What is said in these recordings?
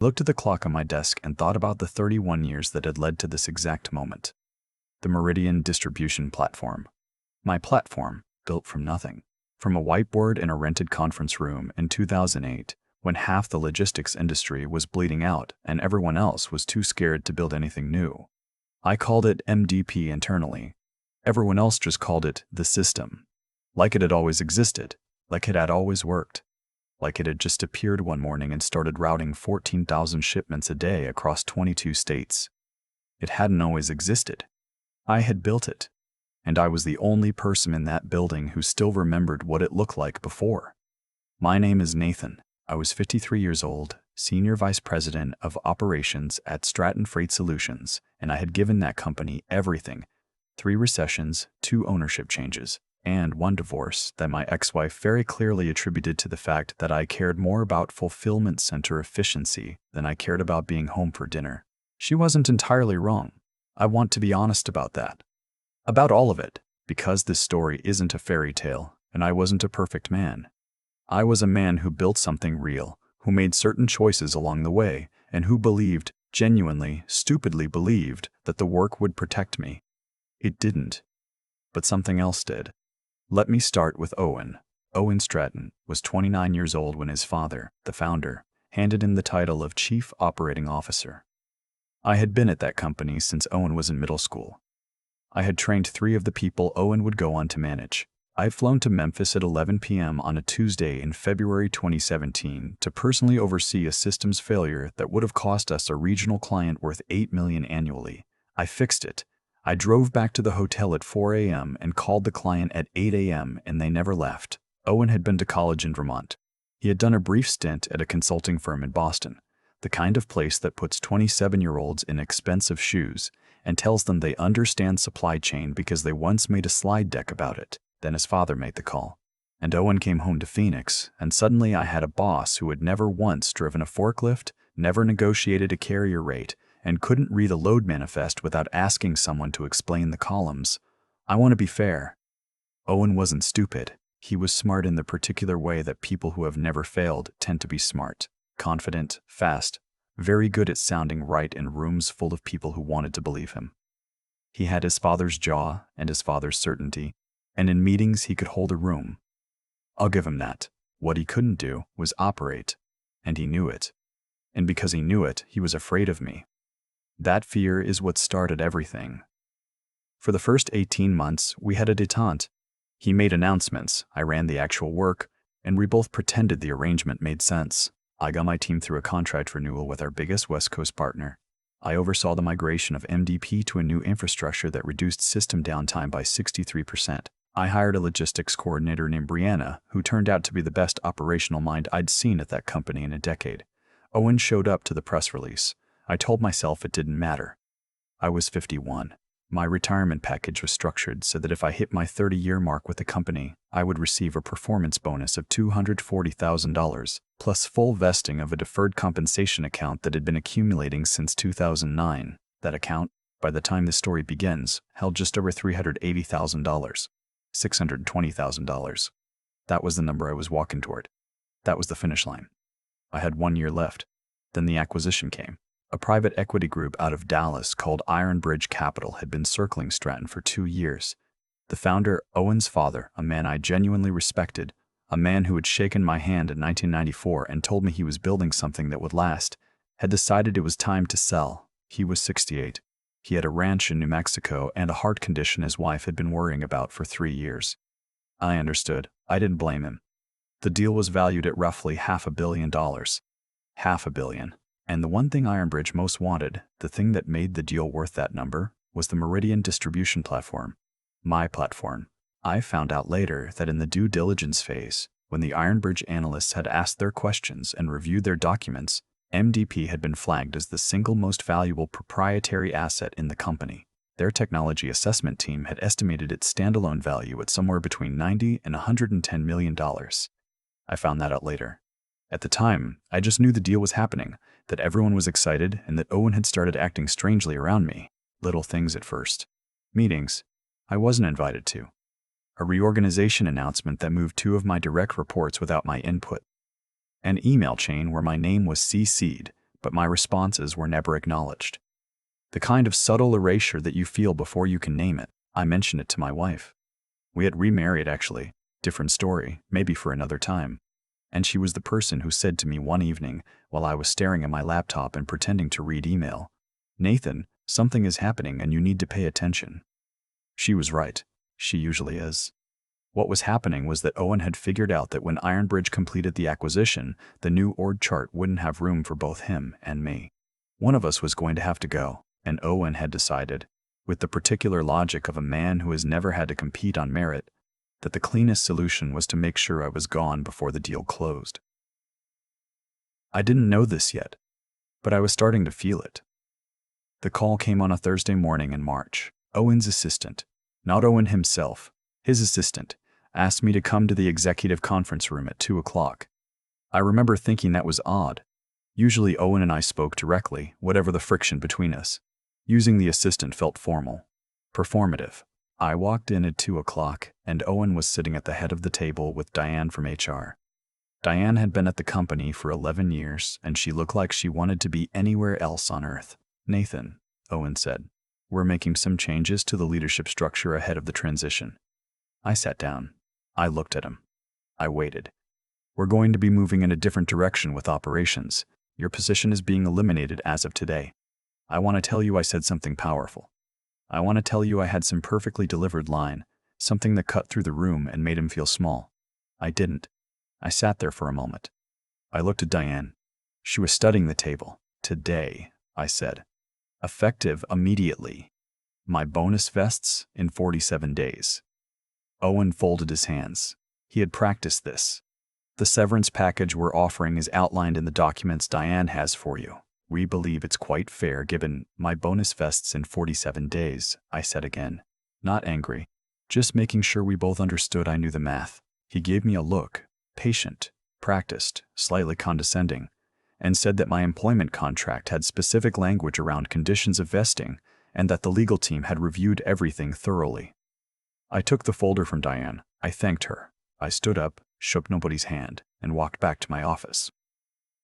Looked at the clock on my desk and thought about the 31 years that had led to this exact moment. The Meridian Distribution Platform. My platform, built from nothing. From a whiteboard in a rented conference room in 2008, when half the logistics industry was bleeding out and everyone else was too scared to build anything new. I called it MDP internally. Everyone else just called it the system. Like it had always existed, like it had always worked. Like it had just appeared one morning and started routing 14,000 shipments a day across 22 states. It hadn't always existed. I had built it, and I was the only person in that building who still remembered what it looked like before. My name is Nathan. I was 53 years old, Senior Vice President of Operations at Stratton Freight Solutions, and I had given that company everything: 3 recessions, 2 ownership changes, and 1 divorce that my ex-wife very clearly attributed to the fact that I cared more about fulfillment center efficiency than I cared about being home for dinner. She wasn't entirely wrong. I want to be honest about that. About all of it, because this story isn't a fairy tale, and I wasn't a perfect man. I was a man who built something real, who made certain choices along the way, and who believed, genuinely, stupidly believed, that the work would protect me. It didn't. But something else did. Let me start with Owen. Owen Stratton was 29 years old when his father, the founder, handed him the title of Chief Operating Officer. I had been at that company since Owen was in middle school. I had trained 3 of the people Owen would go on to manage. I had flown to Memphis at 11 p.m. on a Tuesday in February 2017 to personally oversee a systems failure that would have cost us a regional client worth $8 million annually. I fixed it. I drove back to the hotel at 4 a.m. and called the client at 8 a.m. and they never left. Owen had been to college in Vermont. He had done a brief stint at a consulting firm in Boston, the kind of place that puts 27-year-olds in expensive shoes and tells them they understand supply chain because they once made a slide deck about it. Then his father made the call. And Owen came home to Phoenix, and suddenly I had a boss who had never once driven a forklift, never negotiated a carrier rate, and couldn't read a load manifest without asking someone to explain the columns. I want to be fair. Owen wasn't stupid. He was smart in the particular way that people who have never failed tend to be smart. Confident, fast, very good at sounding right in rooms full of people who wanted to believe him. He had his father's jaw and his father's certainty, and in meetings he could hold a room. I'll give him that. What he couldn't do was operate, and he knew it. And because he knew it, he was afraid of me. That fear is what started everything. For the first 18 months, we had a détente. He made announcements, I ran the actual work, and we both pretended the arrangement made sense. I got my team through a contract renewal with our biggest West Coast partner. I oversaw the migration of MDP to a new infrastructure that reduced system downtime by 63%. I hired a logistics coordinator named Brianna, who turned out to be the best operational mind I'd seen at that company in a decade. Owen showed up to the press release. I told myself it didn't matter. I was 51. My retirement package was structured so that if I hit my 30-year mark with the company, I would receive a performance bonus of $240,000, plus full vesting of a deferred compensation account that had been accumulating since 2009. That account, by the time the story begins, held just over $380,000. $620,000. That was the number I was walking toward. That was the finish line. I had 1 year left. Then the acquisition came. A private equity group out of Dallas called Ironbridge Capital had been circling Stratton for 2 years. The founder, Owen's father, a man I genuinely respected, a man who had shaken my hand in 1994 and told me he was building something that would last, had decided it was time to sell. He was 68. He had a ranch in New Mexico and a heart condition his wife had been worrying about for 3 years. I understood. I didn't blame him. The deal was valued at roughly $500 million. $500 million. And the one thing Ironbridge most wanted, the thing that made the deal worth that number, was the Meridian Distribution Platform. My platform. I found out later that in the due diligence phase, when the Ironbridge analysts had asked their questions and reviewed their documents, MDP had been flagged as the single most valuable proprietary asset in the company. Their technology assessment team had estimated its standalone value at somewhere between $90 and $110 million. I found that out later. At the time, I just knew the deal was happening, that everyone was excited, and that Owen had started acting strangely around me. Little things at first. Meetings I wasn't invited to. A reorganization announcement that moved 2 of my direct reports without my input. An email chain where my name was CC'd, but my responses were never acknowledged. The kind of subtle erasure that you feel before you can name it. I mentioned it to my wife. We had remarried, actually. Different story, maybe for another time. And she was the person who said to me one evening, while I was staring at my laptop and pretending to read email, "Nathan, something is happening and you need to pay attention." She was right. She usually is. What was happening was that Owen had figured out that when Ironbridge completed the acquisition, the new org chart wouldn't have room for both him and me. One of us was going to have to go, and Owen had decided, with the particular logic of a man who has never had to compete on merit, that the cleanest solution was to make sure I was gone before the deal closed. I didn't know this yet, but I was starting to feel it. The call came on a Thursday morning in March. Owen's assistant, not Owen himself, his assistant, asked me to come to the executive conference room at 2 o'clock. I remember thinking that was odd. Usually Owen and I spoke directly, whatever the friction between us. Using the assistant felt formal, performative. I walked in at 2 o'clock, and Owen was sitting at the head of the table with Diane from HR. Diane had been at the company for 11 years, and she looked like she wanted to be anywhere else on earth. "Nathan," Owen said, "we're making some changes to the leadership structure ahead of the transition." I sat down. I looked at him. I waited. "We're going to be moving in a different direction with operations. Your position is being eliminated as of today. I want to tell you I said something powerful. I want to tell you I had some perfectly delivered line, something that cut through the room and made him feel small. I didn't. I sat there for a moment. I looked at Diane. She was studying the table. "Today," I said. "Effective immediately. My bonus vests in 47 days. Owen folded his hands. He had practiced this. "The severance package we're offering is outlined in the documents Diane has for you. We believe it's quite fair given my bonus vests in 47 days, I said again. Not angry, just making sure we both understood I knew the math. He gave me a look, patient, practiced, slightly condescending, and said that my employment contract had specific language around conditions of vesting and that the legal team had reviewed everything thoroughly. I took the folder from Diane. I thanked her. I stood up, shook nobody's hand, and walked back to my office.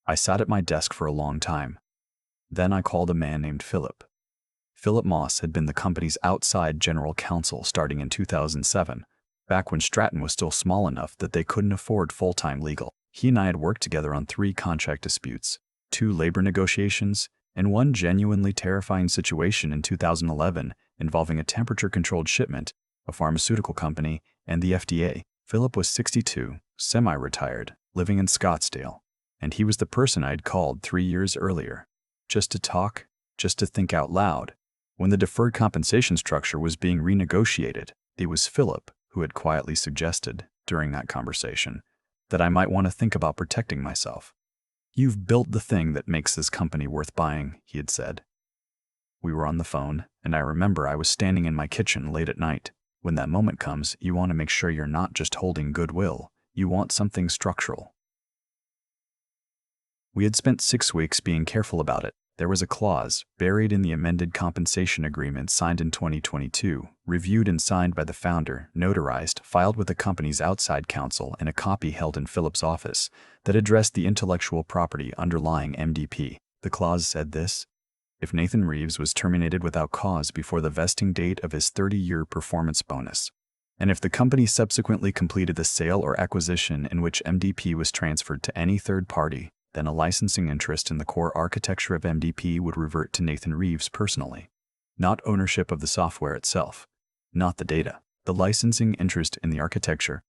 I sat at my desk for a long time. Then I called a man named Philip. Philip Moss had been the company's outside general counsel starting in 2007, back when Stratton was still small enough that they couldn't afford full-time legal. He and I had worked together on 3 contract disputes, 2 labor negotiations, and 1 genuinely terrifying situation in 2011 involving a temperature-controlled shipment, a pharmaceutical company, and the FDA. Philip was 62, semi-retired, living in Scottsdale, and he was the person I had called 3 years earlier. Just to talk, just to think out loud. When the deferred compensation structure was being renegotiated, it was Philip who had quietly suggested, during that conversation, that I might want to think about protecting myself. "You've built the thing that makes this company worth buying," he had said. We were on the phone, and I remember I was standing in my kitchen late at night. When that moment comes, you want to make sure you're not just holding goodwill. You want something structural. We had spent 6 weeks being careful about it. There was a clause buried in the amended compensation agreement signed in 2022, reviewed and signed by the founder, notarized, filed with the company's outside counsel, and a copy held in Philip's office, that addressed the intellectual property underlying MDP. The clause said this: if Nathan Reeves was terminated without cause before the vesting date of his 30-year performance bonus, and if the company subsequently completed the sale or acquisition in which MDP was transferred to any third party, then a licensing interest in the core architecture of MDP would revert to Nathan Reeves personally. Not ownership of the software itself, not the data, the licensing interest in the architecture,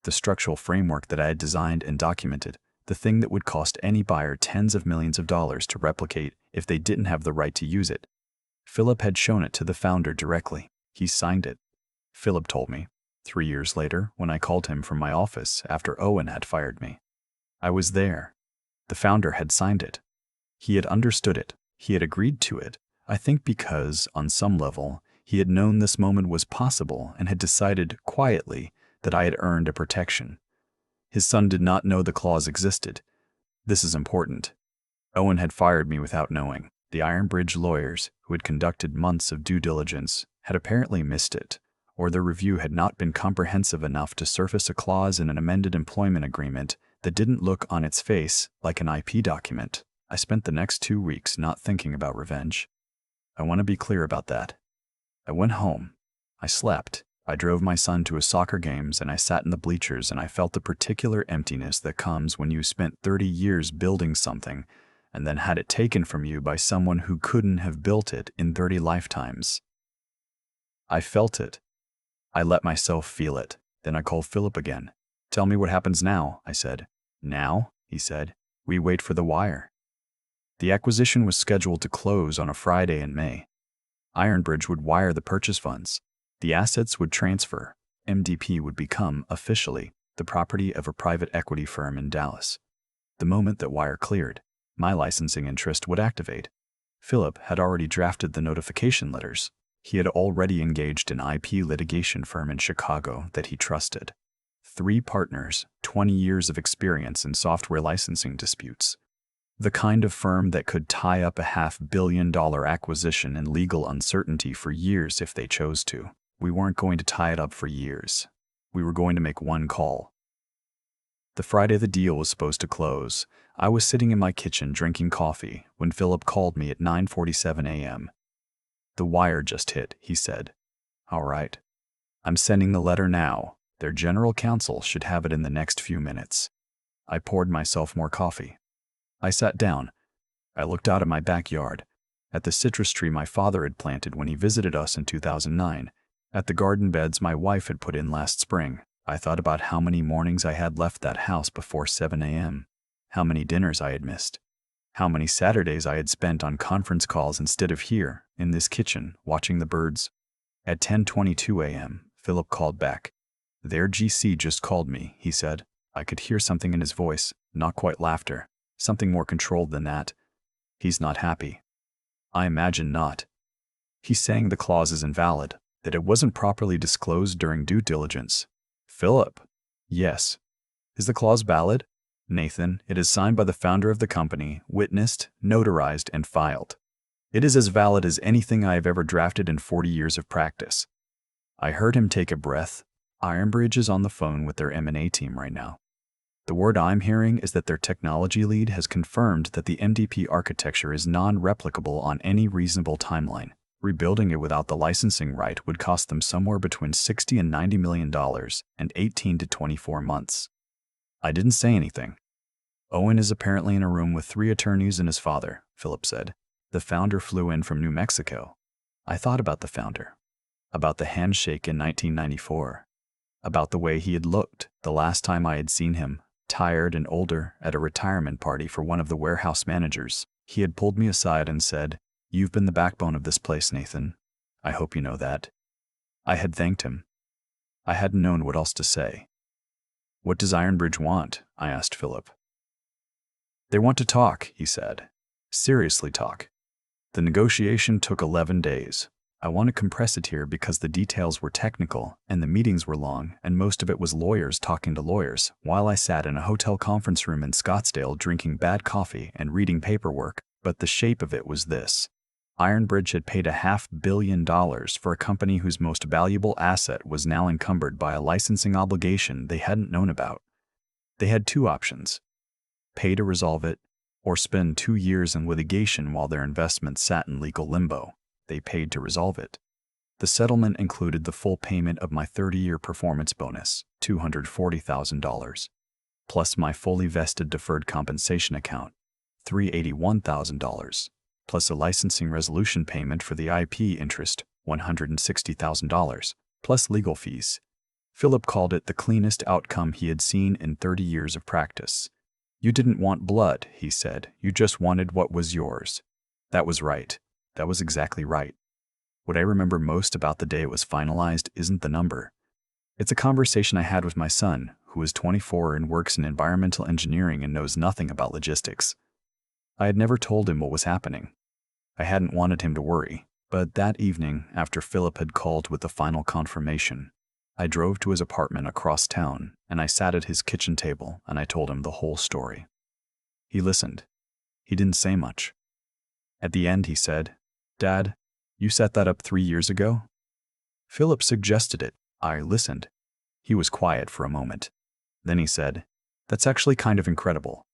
the structural framework that I had designed and documented, the thing that would cost any buyer tens of millions of dollars to replicate if they didn't have the right to use it. Philip had shown it to the founder directly. He signed it. Philip told me, 3 years later, when I called him from my office after Owen had fired me. I was there. The founder had signed it. He had understood it. He had agreed to it. I think because, on some level, he had known this moment was possible and had decided, quietly, that I had earned a protection. His son did not know the clause existed. This is important. Owen had fired me without knowing. The Ironbridge lawyers, who had conducted months of due diligence, had apparently missed it, or their review had not been comprehensive enough to surface a clause in an amended employment agreement that didn't look on its face like an IP document. I spent the next 2 weeks not thinking about revenge. I want to be clear about that. I went home. I slept. I drove my son to his soccer games, and I sat in the bleachers, and I felt the particular emptiness that comes when you spent 30 years building something and then had it taken from you by someone who couldn't have built it in 30 lifetimes. I felt it. I let myself feel it. Then I called Philip again. "Tell me what happens now," I said. "Now?" he said. "We wait for the wire." The acquisition was scheduled to close on a Friday in May. Ironbridge would wire the purchase funds. The assets would transfer. MDP would become, officially, the property of a private equity firm in Dallas. The moment that wire cleared, my licensing interest would activate. Philip had already drafted the notification letters. He had already engaged an IP litigation firm in Chicago that he trusted. 3 partners, 20 years of experience in software licensing disputes. The kind of firm that could tie up a $500 million acquisition in legal uncertainty for years if they chose to. We weren't going to tie it up for years. We were going to make one call. The Friday the deal was supposed to close, I was sitting in my kitchen drinking coffee when Philip called me at 9:47 a.m. "The wire just hit," he said. "All right. I'm sending the letter now. Their general counsel should have it in the next few minutes." I poured myself more coffee. I sat down. I looked out at my backyard, at the citrus tree my father had planted when he visited us in 2009, at the garden beds my wife had put in last spring. I thought about how many mornings I had left that house before 7 a.m., how many dinners I had missed, how many Saturdays I had spent on conference calls instead of here, in this kitchen, watching the birds. At 10:22 a.m., Philip called back. "Their GC just called me," he said. I could hear something in his voice, not quite laughter, something more controlled than that. "He's not happy." I imagine not. He's saying the clause is invalid, that it wasn't properly disclosed during due diligence. "Philip." "Yes." "Is the clause valid?" "Nathan, it is signed by the founder of the company, witnessed, notarized, and filed. It is as valid as anything I have ever drafted in 40 years of practice." I heard him take a breath. Ironbridge is on the phone with their M&A team right now. The word I'm hearing is that their technology lead has confirmed that the MDP architecture is non-replicable on any reasonable timeline. Rebuilding it without the licensing right would cost them somewhere between $60 and $90 million and 18 to 24 months. I didn't say anything. "Owen is apparently in a room with 3 attorneys and his father," Philip said. "The founder flew in from New Mexico." I thought about the founder, about the handshake in 1994, about the way he had looked the last time I had seen him, tired and older, at a retirement party for one of the warehouse managers. He had pulled me aside and said, "You've been the backbone of this place, Nathan. I hope you know that." I had thanked him. I hadn't known what else to say. "What does Ironbridge want?" I asked Philip. "They want to talk," he said. "Seriously talk." The negotiation took 11 days. I want to compress it here because the details were technical, and the meetings were long, and most of it was lawyers talking to lawyers, while I sat in a hotel conference room in Scottsdale drinking bad coffee and reading paperwork, but the shape of it was this. Ironbridge had paid $500 million for a company whose most valuable asset was now encumbered by a licensing obligation they hadn't known about. They had 2 options: pay to resolve it, or spend 2 years in litigation while their investment sat in legal limbo. They paid to resolve it. The settlement included the full payment of my 30-year performance bonus, $240,000, plus my fully vested deferred compensation account, $381,000, plus a licensing resolution payment for the IP interest, $160,000, plus legal fees. Philip called it the cleanest outcome he had seen in 30 years of practice. "You didn't want blood," he said. "You just wanted what was yours." That was right. That was exactly right. What I remember most about the day it was finalized isn't the number. It's a conversation I had with my son, who is 24 and works in environmental engineering and knows nothing about logistics. I had never told him what was happening. I hadn't wanted him to worry, but that evening, after Philip had called with the final confirmation, I drove to his apartment across town, and I sat at his kitchen table and I told him the whole story. He listened. He didn't say much. At the end, he said, "Dad, you set that up 3 years ago?" Philip suggested it. I listened. He was quiet for a moment. Then he said, "That's actually kind of incredible."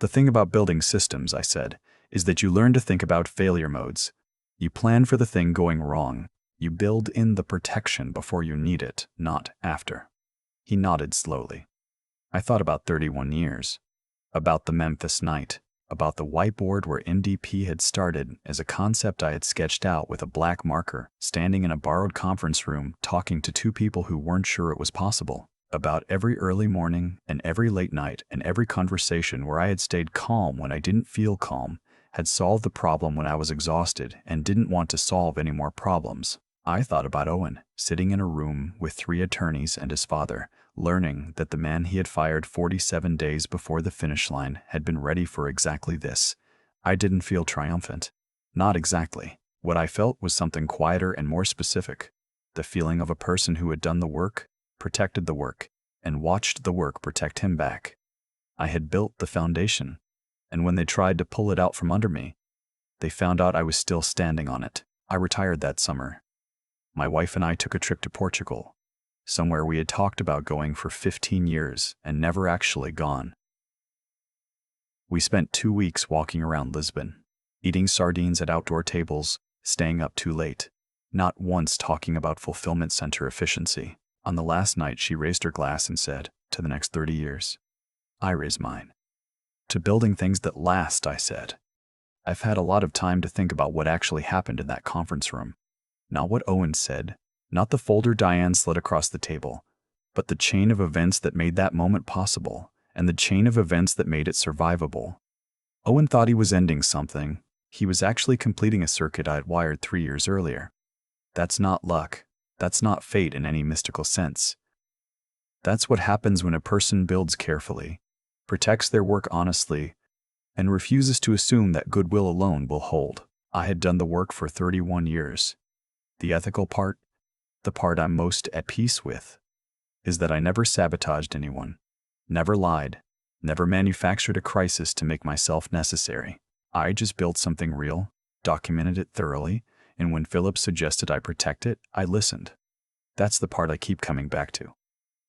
The thing about building systems, I said, is that you learn to think about failure modes. You plan for the thing going wrong. You build in the protection before you need it, not after. He nodded slowly. I thought about 31 years. About the Memphis night. About the whiteboard where MDP had started as a concept I had sketched out with a black marker, standing in a borrowed conference room talking to two people who weren't sure it was possible. About every early morning and every late night and every conversation where I had stayed calm when I didn't feel calm, had solved the problem when I was exhausted and didn't want to solve any more problems. I thought about Owen, sitting in a room with 3 attorneys and his father, learning that the man he had fired 47 days before the finish line had been ready for exactly this. I didn't feel triumphant. Not exactly. What I felt was something quieter and more specific. The feeling of a person who had done the work, protected the work, and watched the work protect him back. I had built the foundation, and when they tried to pull it out from under me, they found out I was still standing on it. I retired that summer. My wife and I took a trip to Portugal, somewhere we had talked about going for 15 years and never actually gone. We spent 2 weeks walking around Lisbon, eating sardines at outdoor tables, staying up too late, not once talking about fulfillment center efficiency. On the last night, she raised her glass and said, "To the next 30 years." I raised mine. "To building things that last," I said. I've had a lot of time to think about what actually happened in that conference room. Not what Owen said, not the folder Diane slid across the table, but the chain of events that made that moment possible, and the chain of events that made it survivable. Owen thought he was ending something. He was actually completing a circuit I had wired 3 years earlier. That's not luck. That's not fate in any mystical sense. That's what happens when a person builds carefully, protects their work honestly, and refuses to assume that goodwill alone will hold. I had done the work for 31 years. The ethical part, the part I'm most at peace with, is that I never sabotaged anyone, never lied, never manufactured a crisis to make myself necessary. I just built something real, documented it thoroughly, and when Philip suggested I protect it, I listened. That's the part I keep coming back to.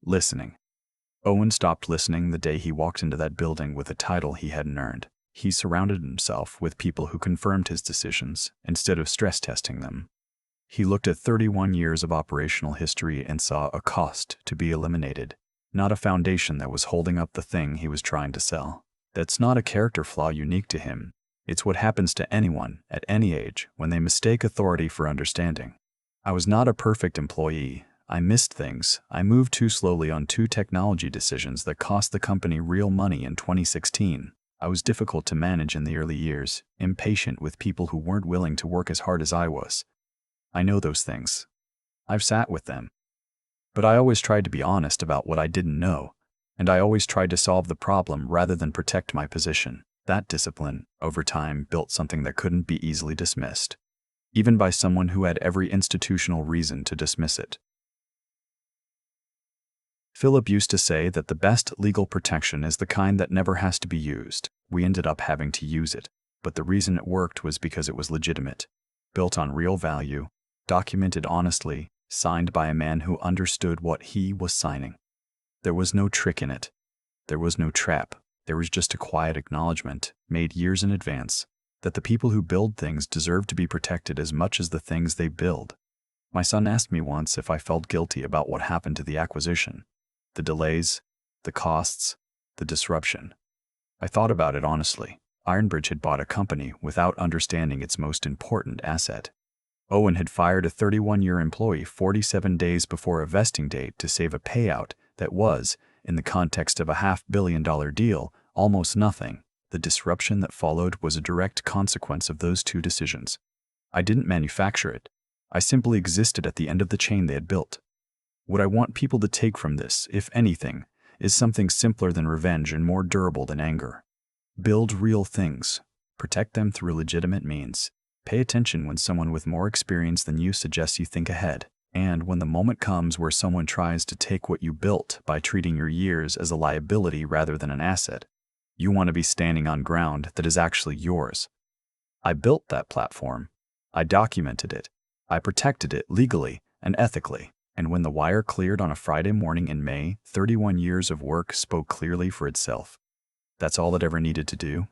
Listening. Owen stopped listening the day he walked into that building with a title he hadn't earned. He surrounded himself with people who confirmed his decisions instead of stress testing them. He looked at 31 years of operational history and saw a cost to be eliminated, not a foundation that was holding up the thing he was trying to sell. That's not a character flaw unique to him. It's what happens to anyone at any age when they mistake authority for understanding. I was not a perfect employee. I missed things. I moved too slowly on 2 technology decisions that cost the company real money in 2016. I was difficult to manage in the early years, impatient with people who weren't willing to work as hard as I was. I know those things. I've sat with them. But I always tried to be honest about what I didn't know, and I always tried to solve the problem rather than protect my position. That discipline, over time, built something that couldn't be easily dismissed, even by someone who had every institutional reason to dismiss it. Philip used to say that the best legal protection is the kind that never has to be used. We ended up having to use it, but the reason it worked was because it was legitimate, built on real value, documented honestly, signed by a man who understood what he was signing. There was no trick in it. There was no trap. There was just a quiet acknowledgement, made years in advance, that the people who build things deserve to be protected as much as the things they build. My son asked me once if I felt guilty about what happened to the acquisition, the delays, the costs, the disruption. I thought about it honestly. Ironbridge had bought a company without understanding its most important asset. Owen had fired a 31-year employee 47 days before a vesting date to save a payout that was, in the context of a $500 million deal, almost nothing. The disruption that followed was a direct consequence of those 2 decisions. I didn't manufacture it. I simply existed at the end of the chain they had built. What I want people to take from this, if anything, is something simpler than revenge and more durable than anger. Build real things. Protect them through legitimate means. Pay attention when someone with more experience than you suggests you think ahead. And when the moment comes where someone tries to take what you built by treating your years as a liability rather than an asset, you want to be standing on ground that is actually yours. I built that platform. I documented it. I protected it legally and ethically. And when the wire cleared on a Friday morning in May, 31 years of work spoke clearly for itself. That's all it ever needed to do.